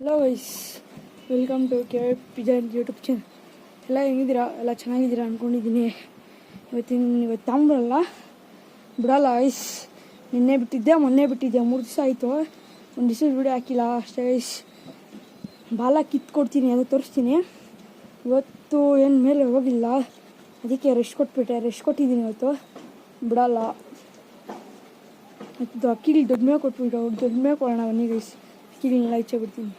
Hello guys, welcome to KY pigeon YouTube channel. ಎಲ್ಲ ಹೆಂಗಿದ್ದೀರಾ? ಎಲ್ಲ ಚೆನ್ನಾಗಿದ್ದೀರಾ ಅಂದ್ಕೊಂಡಿದ್ದೀನಿ. ಇವತ್ತು ತಾಂಬರಲ್ಲ ಬಿಡಲ್ಲ ಗೈಸ್. ನಿನ್ನೆ ಬಿಟ್ಟಿದ್ದೆ, ಮೊನ್ನೆ ಬಿಟ್ಟಿದ್ದೆ, 3 ದಿವಸ ಆಯಿತು. ಒಂದು ದಿವಸ ವಿಡಿಯೋ ಹಾಕಿಲ್ಲ ಅಷ್ಟೇ ಗೈಸ್. ಬಾಲ ಕಿತ್ಕೊಡ್ತೀನಿ, ಅದು ತೋರಿಸ್ತೀನಿ. ಇವತ್ತು ಏನು ಮೇಲೆ ಹೋಗಿಲ್ಲ, ಅದಕ್ಕೆ ರೆಸ್ಟ್ ಕೊಟ್ಟಿದ್ದೀನಿ. ಇವತ್ತು ಬಿಡಲ್ಲ. ಮತ್ತು ಅಕ್ಕಿಗೆ ದೊಡ್ಡ ಮೇಲೆ ಕೊಟ್ಬಿಟ್ಟು ದೊಡ್ಡ ಮೇಲೆ ಕೊಡೋಣ ಬನ್ನಿ ಗೈಸ್. ಅಕ್ಕಿಗಳನ್ನೆಲ್ಲ ಇಚ್ಛೆ ಬಿಡ್ತೀನಿ.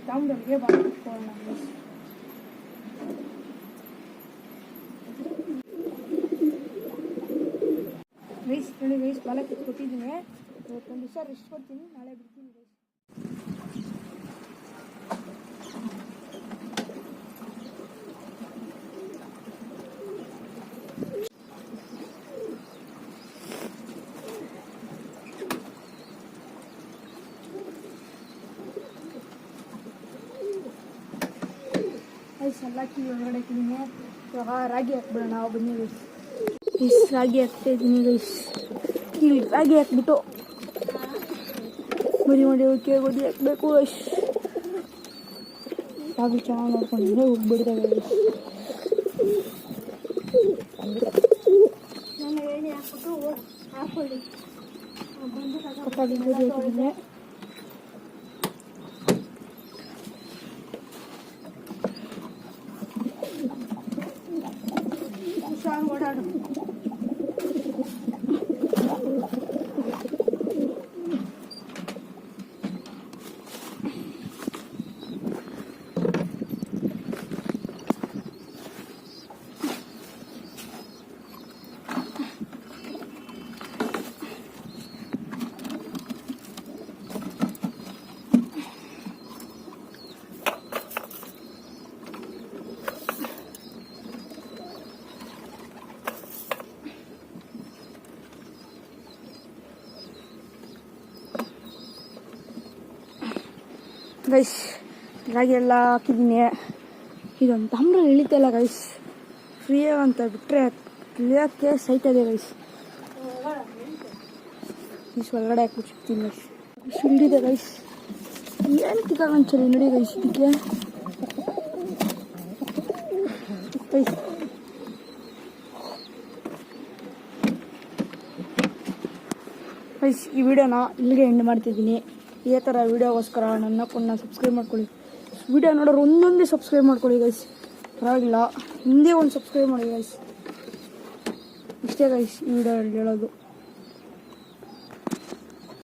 ತಾಮ್ರಗಳಿಗೆ ಬಾಳ ಇಟ್ಕೊಳ್ಳೋಣ ಗೈಸ್. ನೋಡಿ ಗೈಸ್, ಬಾಲ ಕಿತ್ಕೊಟ್ಟಿದ್ದೀನಿ. ಇವತ್ತೊಂದು ದಿವಸ ರೆಸ್ಟ್ ಕೊಡ್ತೀನಿ, ನಾಳೆ ಬಿಡ್ತೀನಿ ಗೈಸ್. ಎಲ್ಲ ಕೀ ಒಳಗಡೆ ಹಾಕಿದ್ದೀನಿ. ಇವಾಗ ರಾಗಿ ಹಾಕ್ಬಿಡೋಣ, ಬನ್ನಿ ಗೈಸ್. ರಾಗಿ ಹಾಕ್ತಾ ಇದ್ದೀನಿ ಗೈಸ್. ಇಲ್ಲಿ ರಾಗಿ ಹಾಕ್ಬಿಟ್ಟು ಮಾಡಿ ಗೋಧಿ ಹಾಕಬೇಕು ಗೈಸ್. ರಾಗಿ ಚೆನ್ನಾಗಿ ನೋಡ್ಕೊಂಡಿದ್ರೆ ಹೋಗ್ಬಿಡ್ತೇವೆ ಗೈಸ್. ತರಕಾರಿ ಗೋಧಿ ಹಾಕಿದ್ದೀನಿ. ಓಡಾಡು ಗೈಸ್. ರಾಗಿ ಎಲ್ಲ ಹಾಕಿದ್ದೀನಿ. ಇದೊಂದು ತಾಮ್ರ ಇಳಿತಲ್ಲ ಗೈಸ್, ಫ್ರೀಯಾಗಿ ಅಂತ ಬಿಟ್ಟರೆ ಇಳಿಯೋಕ್ಕೆ ಸೈತದೆ ಗೈಸ್. ಒಳಗಡೆ ಹಾಕ್ಬಿಡ್ತೀನಿ ಗೈಸ್. ಇಳಿದಿದೆ ಗೈಸ್. ಏನು ಕಿತ್ತಾಗೊಂಚಲಿ ನೋಡಿ ಗೈಸ್. ಇದಕ್ಕೆ ಗೈಸ್ ಈ ವಿಡಿಯೋನ ಇಲ್ಲಿಗೆ ಎಂಡ್ ಮಾಡ್ತಿದ್ದೀನಿ. ಇದೇ ಥರ ವೀಡಿಯೋಗೋಸ್ಕರ ನನ್ನ ಸಬ್ಸ್ಕ್ರೈಬ್ ಮಾಡ್ಕೊಳ್ಳಿ. ವಿಡಿಯೋ ನೋಡೋರು ಒಂದೊಂದೇ ಸಬ್ಸ್ಕ್ರೈಬ್ ಮಾಡ್ಕೊಳ್ಳಿ ಗೈಸ್, ಪರವಾಗಿಲ್ಲ. ಹಿಂದೆ ಒಂದು ಸಬ್ಸ್ಕ್ರೈಬ್ ಮಾಡಿ ಗೈಸ್. ಇಷ್ಟೇ ಗೈಸ್ ಈ ವಿಡಿಯೋದಲ್ಲಿ ಹೇಳೋದು.